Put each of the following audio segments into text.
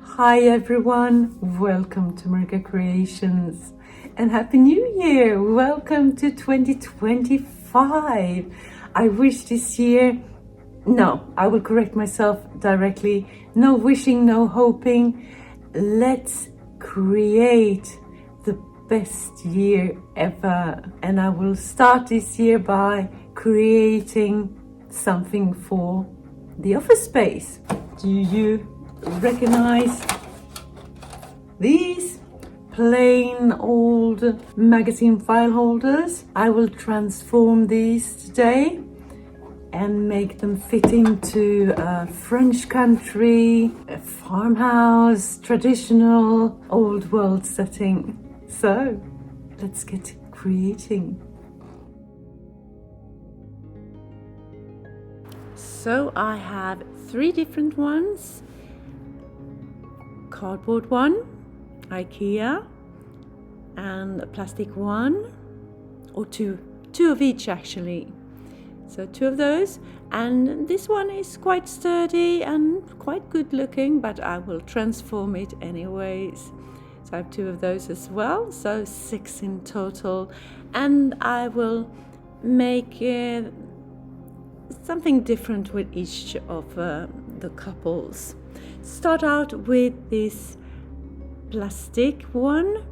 Hi everyone, welcome to MarikaCreations and Happy New Year! Welcome to 2025. I wish this year, no, I will correct myself directly. No wishing, no hoping. Let's create the best year ever. And I will start this year by creating something for the office space. Do you recognize these plain old magazine file holders? I will transform these today and make them fit into a French country, a farmhouse, traditional old world setting. So let's get creating. So I have 3 different ones. Cardboard one, IKEA, and a plastic one, or two of each actually. So 2 of those, and this one is quite sturdy and quite good looking, but I will transform it anyways. So I have 2 of those as well, so 6 in total, and I will make something different with each of the couples. Start out with this plastic one,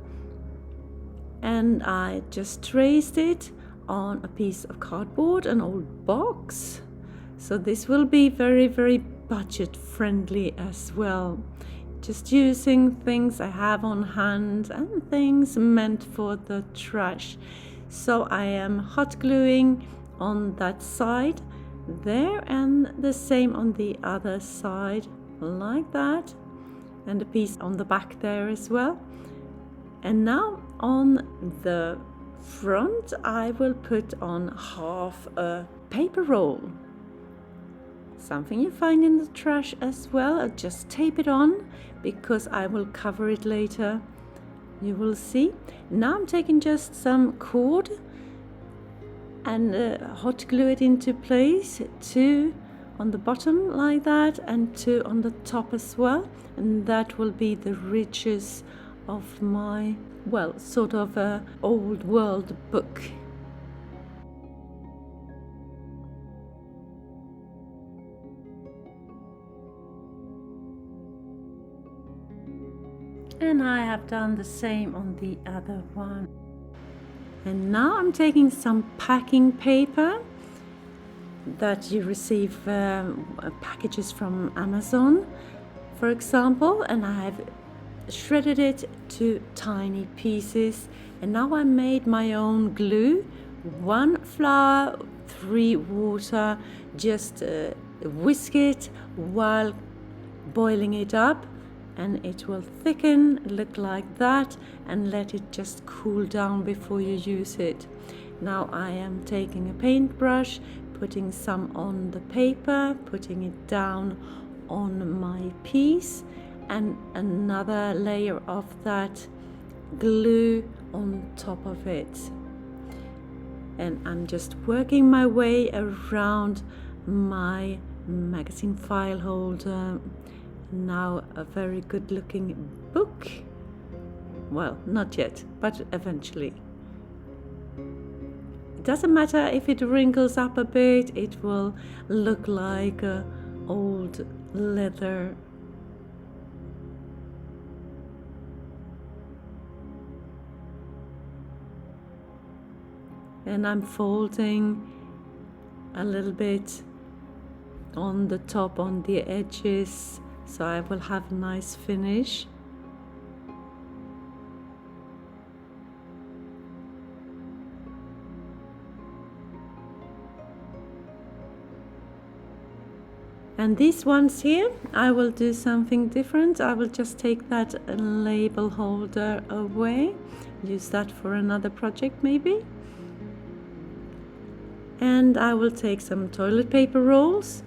and I just traced it on a piece of cardboard, an old box. So this will be very, very budget friendly as well. Just using things I have on hand and things meant for the trash. So I am hot gluing on that side there and the same on the other side, like that, and a piece on the back there as well. And now on the front I will put on half a paper roll, something you find in the trash as well. I'll just tape it on because I will cover it later, you will see. Now I'm taking just some cord and hot glue it into place, 2 on the bottom like that and 2 on the top as well, and that will be the ridges of my, well, sort of a old world book. And I have done the same on the other one. And now I'm taking some packing paper that you receive packages from Amazon, for example, and I have shredded it to tiny pieces. And now I made my own glue, 1 flour, 3 water, just whisk it while boiling it up, and it will thicken, look like that, and let it just cool down before you use it. Now I am taking a paintbrush, putting some on the paper, putting it down on my piece, and another layer of that glue on top of it. And I'm just working my way around my magazine file holder. Now a very good looking book. Well, not yet, but eventually. It doesn't matter if it wrinkles up a bit, it will look like old leather. And I'm folding a little bit on the top, on the edges, so I will have a nice finish. And these ones here, I will do something different. I will just take that label holder away, use that for another project maybe. And I will take some toilet paper rolls,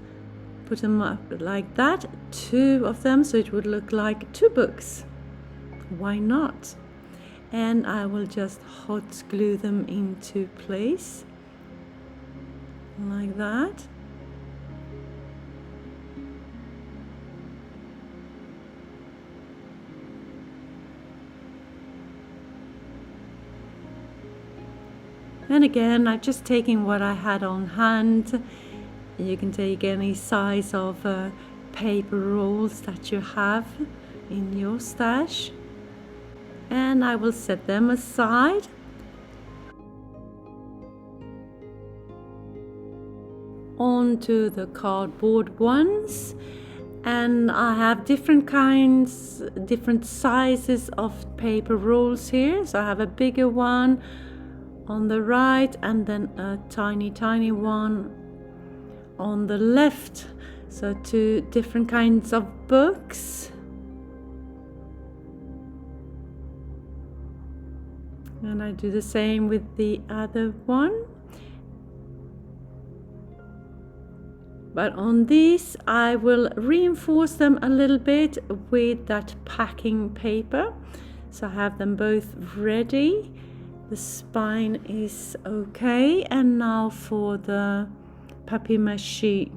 put them up like that, 2 of them, so it would look like 2 books. Why not? And I will just hot glue them into place like that. And again, I'm just taking what I had on hand. You can take any size of paper rolls that you have in your stash. And I will set them aside. Onto the cardboard ones. And I have different kinds, different sizes of paper rolls here. So I have a bigger one on the right and then a tiny one on the left. So two different kinds of books. And I do the same with the other one. But on these, I will reinforce them a little bit with that packing paper. So I have them both ready. The spine is okay. And now for the papier-mâché.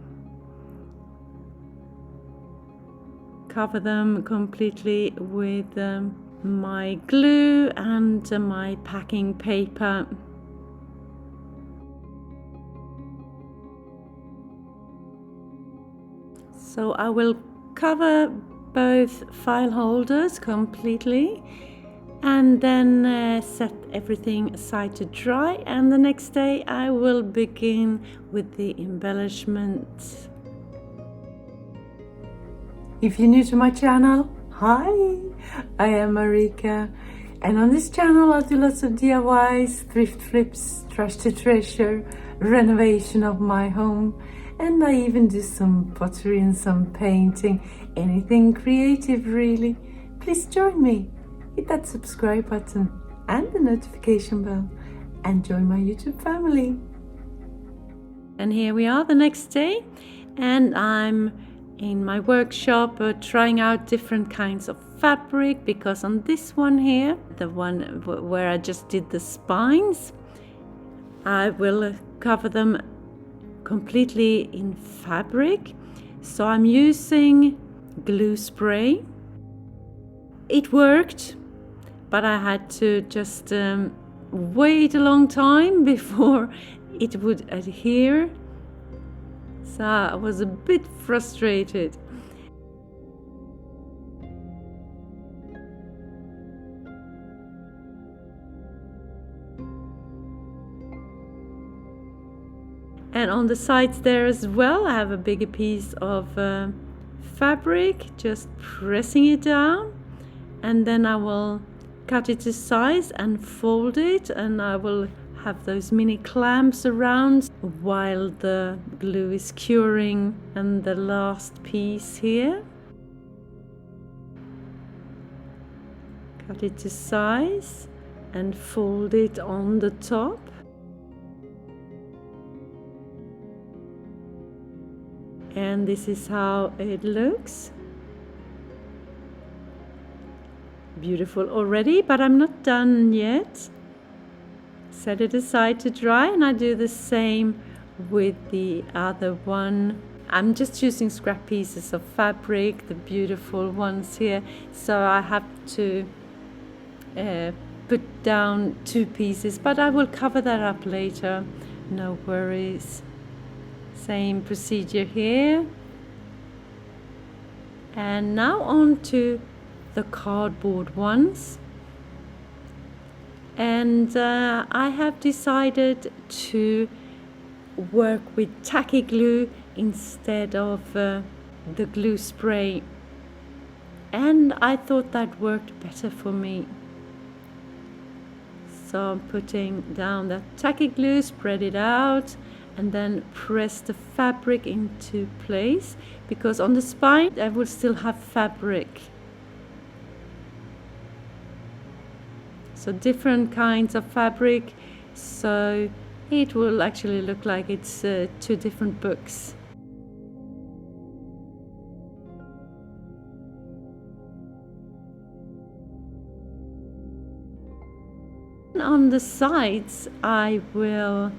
Cover them completely with my glue and my packing paper. So I will cover both file holders completely and then set everything aside to dry, and the next day I will begin with the embellishments. If you're new to my channel, hi, I am Marika, and on this channel I do lots of DIYs, thrift flips, trash to treasure, renovation of my home, and I even do some pottery and some painting, anything creative really. Please join me, hit that subscribe button and the notification bell and join my YouTube family. And here we are the next day, and I'm in my workshop trying out different kinds of fabric, because on this one here, the one where I just did the spines, I will cover them completely in fabric. So I'm using glue spray. It worked, but I had to just wait a long time before it would adhere. So I was a bit frustrated. And on the sides there as well, I have a bigger piece of fabric, just pressing it down, and then I will cut it to size and fold it, and I will have those mini clamps around while the glue is curing. And the last piece here, cut it to size and fold it on the top. And this is how it looks. Beautiful already, but I'm not done yet. Set it aside to dry, and I do the same with the other one. I'm just using scrap pieces of fabric, the beautiful ones here, so I have to put down two pieces, but I will cover that up later, no worries. Same procedure here. And now on to the cardboard ones. And I have decided to work with tacky glue instead of the glue spray. And I thought that worked better for me. So I'm putting down that tacky glue, spread it out, and then press the fabric into place, because on the spine I will still have fabric. So different kinds of fabric, so it will actually look like it's two different books. On the sides I will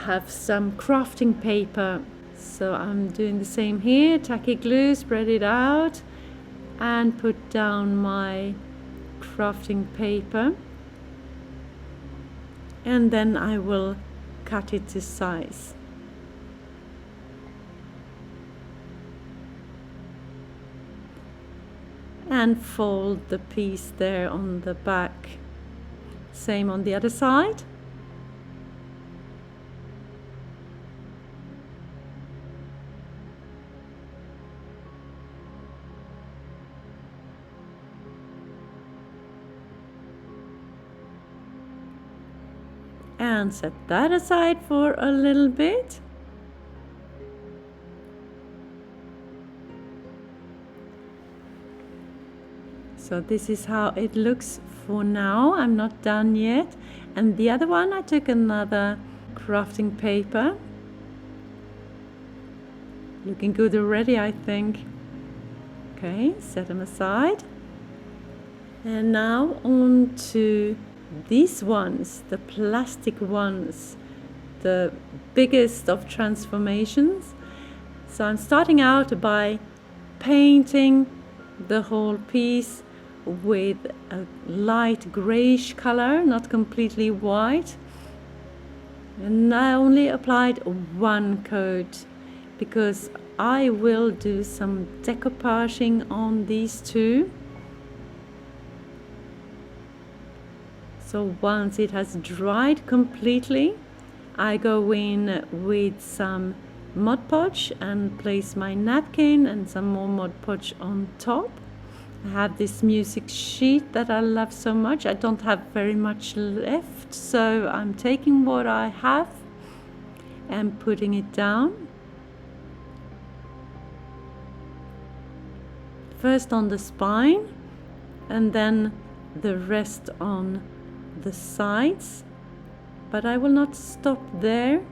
have some crafting paper, so I'm doing the same here. Tacky glue, spread it out and put down my crafting paper, and then I will cut it to size. And fold the piece there on the back. Same on the other side. And set that aside for a little bit. So this is how it looks for now. I'm not done yet. And the other one, I took another crafting paper. Looking good already, I think. Okay, set them aside. And now on to these ones, the plastic ones, the biggest of transformations. So I'm starting out by painting the whole piece with a light grayish color, not completely white. And I only applied one coat because I will do some decoupaging on these two. So once it has dried completely, I go in with some Mod Podge and place my napkin and some more Mod Podge on top. I have this music sheet that I love so much. I don't have very much left, so I'm taking what I have and putting it down. First on the spine and then the rest on the sides, but I will not stop there.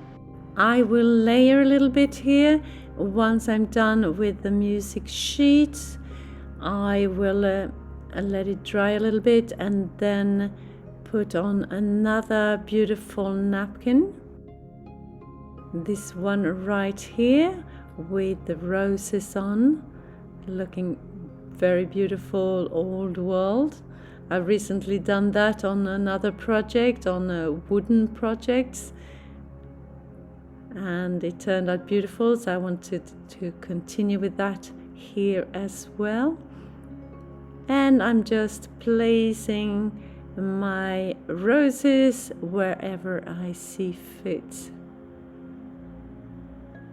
I will layer a little bit here. Once I'm done with the music sheet, I will let it dry a little bit and then put on another beautiful napkin. This one right here with the roses on, looking very beautiful, old world. I've recently done that on another project, on wooden projects, and it turned out beautiful, so I wanted to continue with that here as well. And I'm just placing my roses wherever I see fit.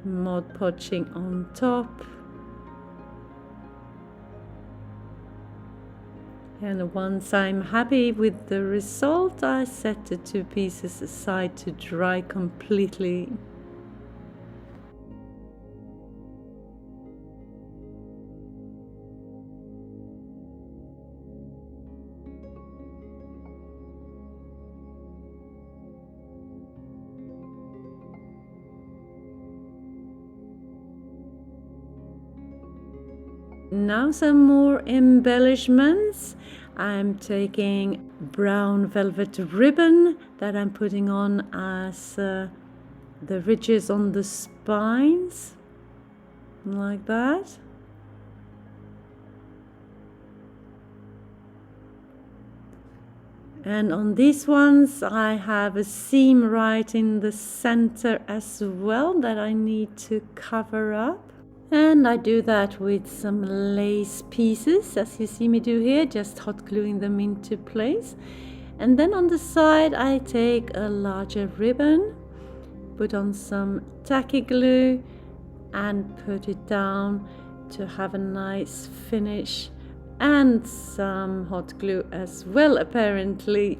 Mod Podging on top. And once I'm happy with the result, I set the two pieces aside to dry completely. Now some more embellishments. I'm taking brown velvet ribbon that I'm putting on as the ridges on the spines, like that. And on these ones I have a seam right in the center as well that I need to cover up. And I do that with some lace pieces, as you see me do here, just hot gluing them into place. And then on the side I take a larger ribbon, put on some tacky glue and put it down to have a nice finish, and some hot glue as well apparently.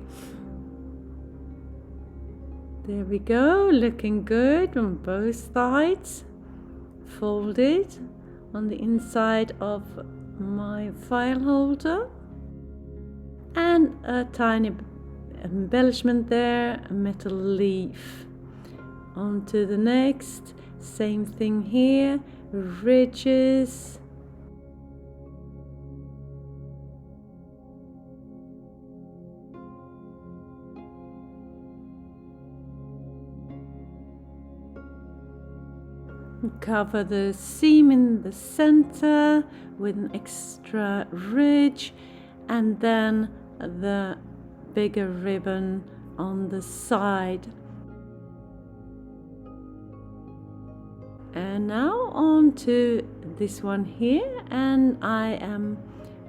There we go, looking good on both sides. Folded on the inside of my file holder, and a tiny embellishment there, a metal leaf. On to the next, same thing here, ridges. Cover the seam in the center with an extra ridge, and then the bigger ribbon on the side. And now on to this one here, and I am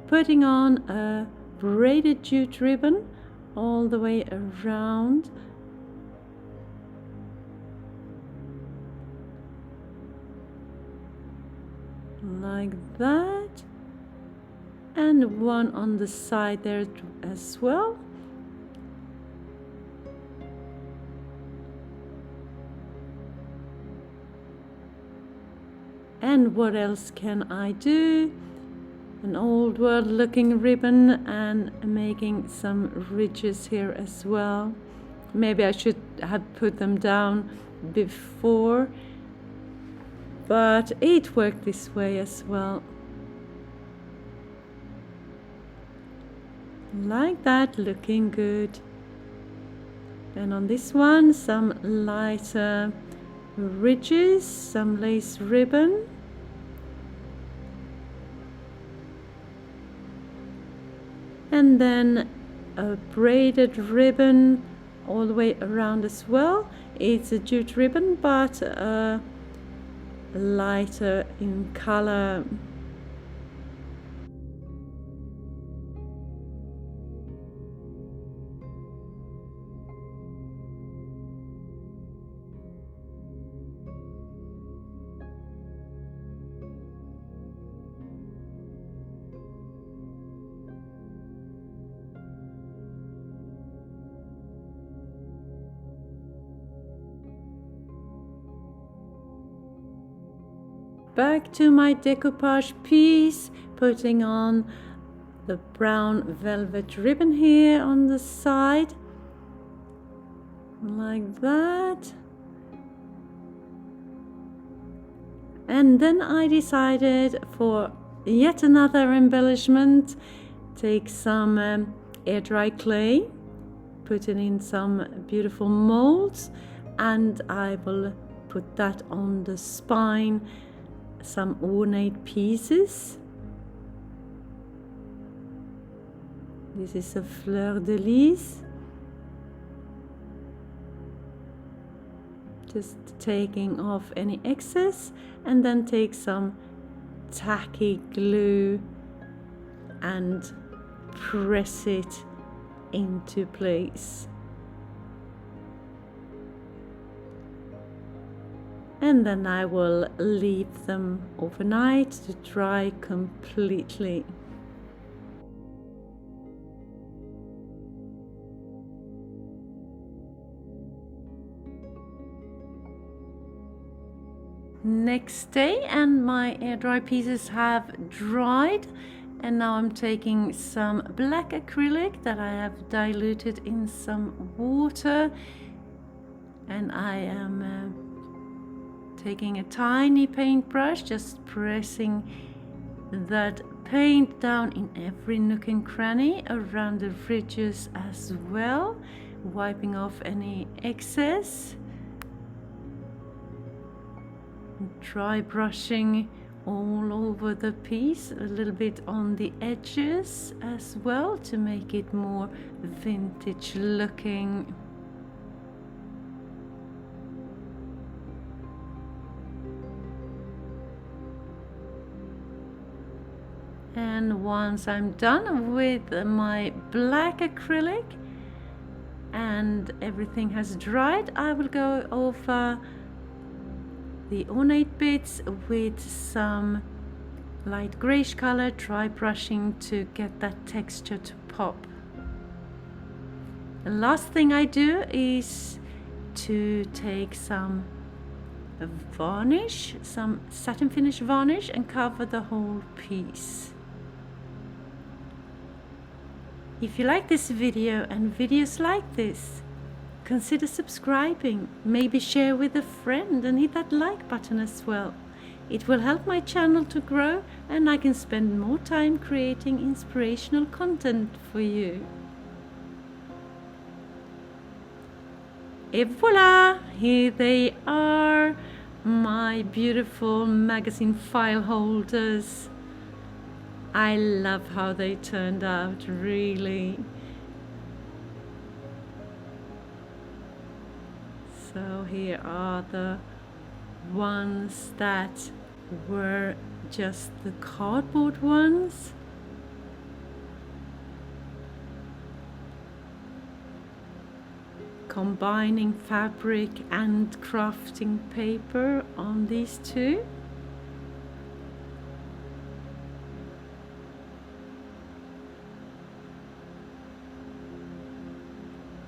putting on a braided jute ribbon all the way around. Like that, and one on the side there as well. And what else can I do? An old world looking ribbon, and making some ridges here as well. Maybe I should have put them down before, but it worked this way as well. Like that, looking good. And on this one, some lighter ridges, some lace ribbon. And then a braided ribbon all the way around as well. It's a jute ribbon, but lighter in color. Back to my decoupage piece, putting on the brown velvet ribbon here on the side, like that. And then I decided for yet another embellishment, take some air dry clay, put it in some beautiful molds, and I will put that on the spine, some ornate pieces. This is a fleur de lis. Just taking off any excess, and then take some tacky glue and press it into place. And then I will leave them overnight to dry completely. Next day, and my air dry pieces have dried, and now I'm taking some black acrylic that I have diluted in some water, and I am taking a tiny paintbrush, just pressing that paint down in every nook and cranny around the ridges as well, wiping off any excess. Dry brushing all over the piece, a little bit on the edges as well to make it more vintage looking. And once I'm done with my black acrylic and everything has dried, I will go over the ornate bits with some light grayish color, dry brushing to get that texture to pop. The last thing I do is to take some varnish, some satin finish varnish, and cover the whole piece. If you like this video and videos like this, consider subscribing, maybe share with a friend, and hit that like button as well. It will help my channel to grow, and I can spend more time creating inspirational content for you. Et voila! Here they are, my beautiful magazine file holders. I love how they turned out, really. So here are the ones that were just the cardboard ones. Combining fabric and crafting paper on these two.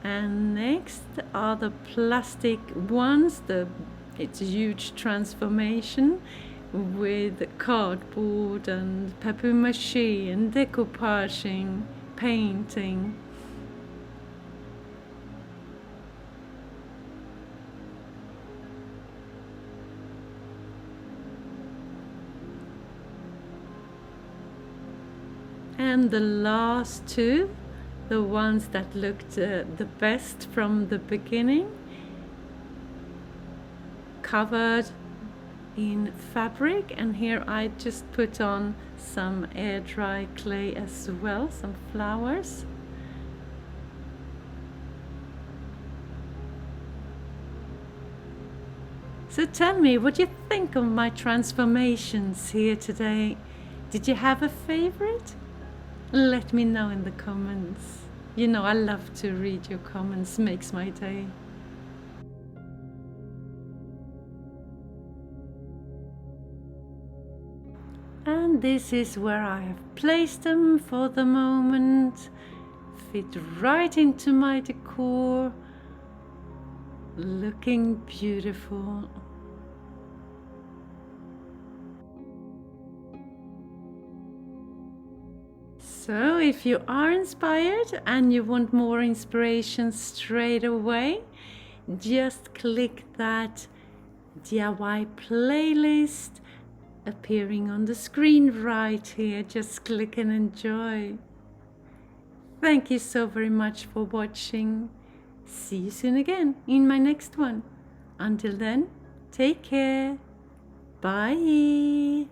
And next are the plastic ones. It's a huge transformation with cardboard and papier-mâché and decoupaging, painting. And the last two, the ones that looked the best from the beginning, covered in fabric, and here I just put on some air dry clay as well, some flowers. So tell me, what do you think of my transformations here today? Did you have a favorite? Let me know in the comments. You know I love to read your comments, makes my day. And this is where I have placed them for the moment. Fit right into my decor. Looking beautiful. So if you are inspired and you want more inspiration straight away, just click that DIY playlist appearing on the screen right here. Just click and enjoy. Thank you so very much for watching. See you soon again in my next one. Until then, take care. Bye.